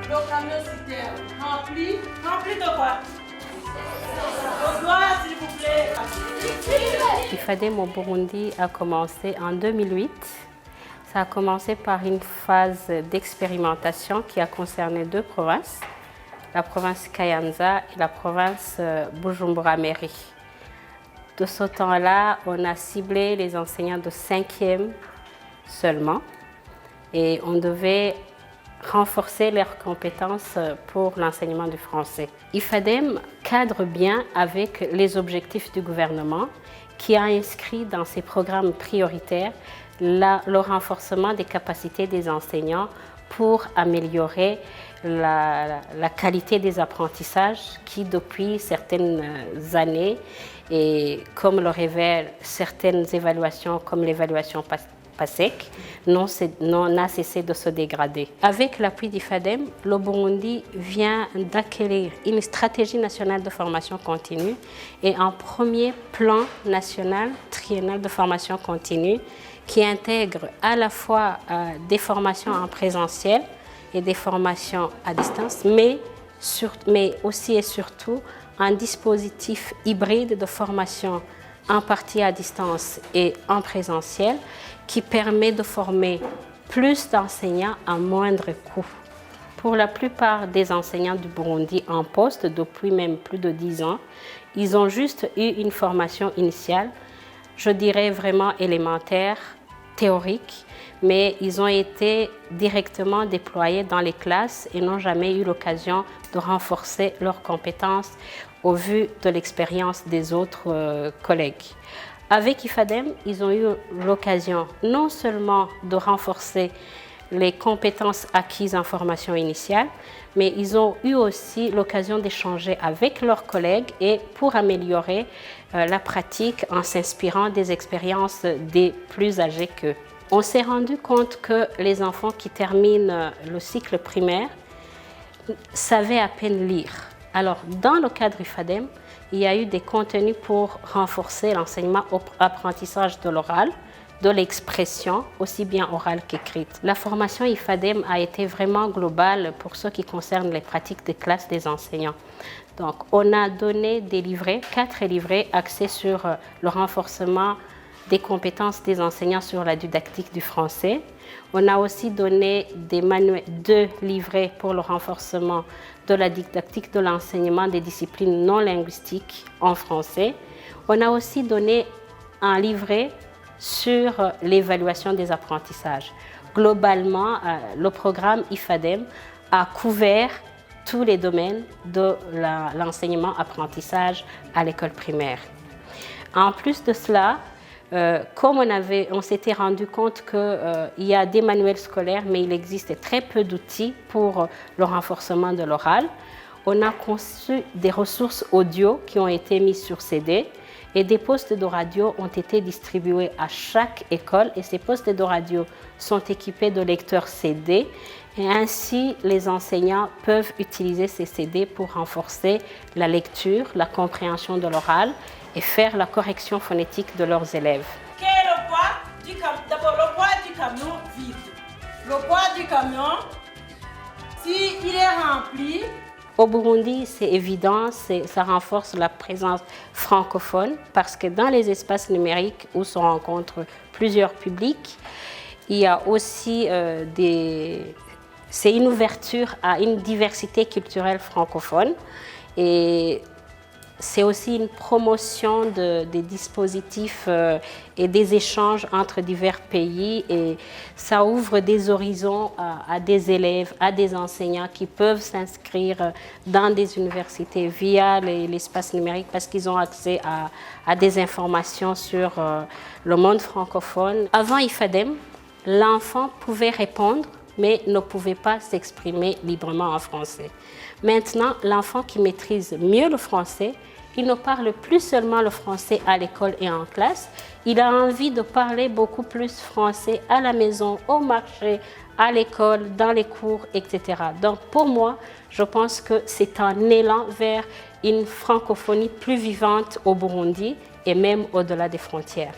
Le camion citerne rempli. Rempli de quoi? Au doigt, s'il vous plaît. IFADEM au Burundi a commencé en 2008. Ça a commencé par une phase d'expérimentation qui a concerné deux provinces, la province Kayanza et la province Bujumbura-Mairie. De ce temps-là, on a ciblé les enseignants de 5e seulement et on devait renforcer leurs compétences pour l'enseignement du français. IFADEM cadre bien avec les objectifs du gouvernement qui a inscrit dans ses programmes prioritaires le renforcement des capacités des enseignants pour améliorer la qualité des apprentissages qui, depuis certaines années, et comme le révèlent certaines évaluations comme l'évaluation PASEC, n'a cessé de se dégrader. Avec l'appui d'IFADEM, le Burundi vient d'acquérir une stratégie nationale de formation continue et un premier plan national triennal de formation continue qui intègre à la fois des formations en présentiel et des formations à distance, mais aussi et surtout un dispositif hybride de formation en partie à distance et en présentiel qui permet de former plus d'enseignants à moindre coût. Pour la plupart des enseignants du Burundi en poste depuis même plus de 10 ans, ils ont juste eu une formation initiale, je dirais vraiment élémentaire, théorique, mais ils ont été directement déployés dans les classes et n'ont jamais eu l'occasion de renforcer leurs compétences au vu de l'expérience des autres collègues. Avec IFADEM, ils ont eu l'occasion non seulement de renforcer les compétences acquises en formation initiale, mais ils ont eu aussi l'occasion d'échanger avec leurs collègues et pour améliorer la pratique en s'inspirant des expériences des plus âgés qu'eux. On s'est rendu compte que les enfants qui terminent le cycle primaire savaient à peine lire. Alors, dans le cadre IFADEM, il y a eu des contenus pour renforcer l'enseignement au apprentissage de l'oral, de l'expression, aussi bien orale qu'écrite. La formation IFADEM a été vraiment globale pour ce qui concerne les pratiques de classe des enseignants. Donc, on a donné des livrets, 4 livrets axés sur le renforcement des compétences des enseignants sur la didactique du français. On a aussi donné 2 livrets pour le renforcement de la didactique de l'enseignement des disciplines non linguistiques en français. On a aussi donné un livret sur l'évaluation des apprentissages. Globalement, le programme IFADEM a couvert tous les domaines de l'enseignement-apprentissage à l'école primaire. En plus de cela, comme on s'était rendu compte qu'il y a des manuels scolaires, mais il existe très peu d'outils pour le renforcement de l'oral, on a conçu des ressources audio qui ont été mises sur CD et des postes de radio ont été distribués à chaque école et ces postes de radio sont équipés de lecteurs CD et ainsi les enseignants peuvent utiliser ces CD pour renforcer la lecture, la compréhension de l'oral et faire la correction phonétique de leurs élèves. Quel est le poids du camion? D'abord, le poids du camion vide. Le poids du camion, s'il est rempli. Au Burundi, c'est évident, ça renforce la présence francophone parce que dans les espaces numériques où se rencontrent plusieurs publics, il y a aussi c'est une ouverture à une diversité culturelle francophone et c'est aussi une promotion des dispositifs et des échanges entre divers pays et ça ouvre des horizons à des élèves, à des enseignants qui peuvent s'inscrire dans des universités via l'espace numérique parce qu'ils ont accès à des informations sur le monde francophone. Avant IFADEM, l'enfant pouvait répondre mais ne pouvait pas s'exprimer librement en français. Maintenant, l'enfant qui maîtrise mieux le français, il ne parle plus seulement le français à l'école et en classe, il a envie de parler beaucoup plus français à la maison, au marché, à l'école, dans les cours, etc. Donc pour moi, je pense que c'est un élan vers une francophonie plus vivante au Burundi et même au-delà des frontières.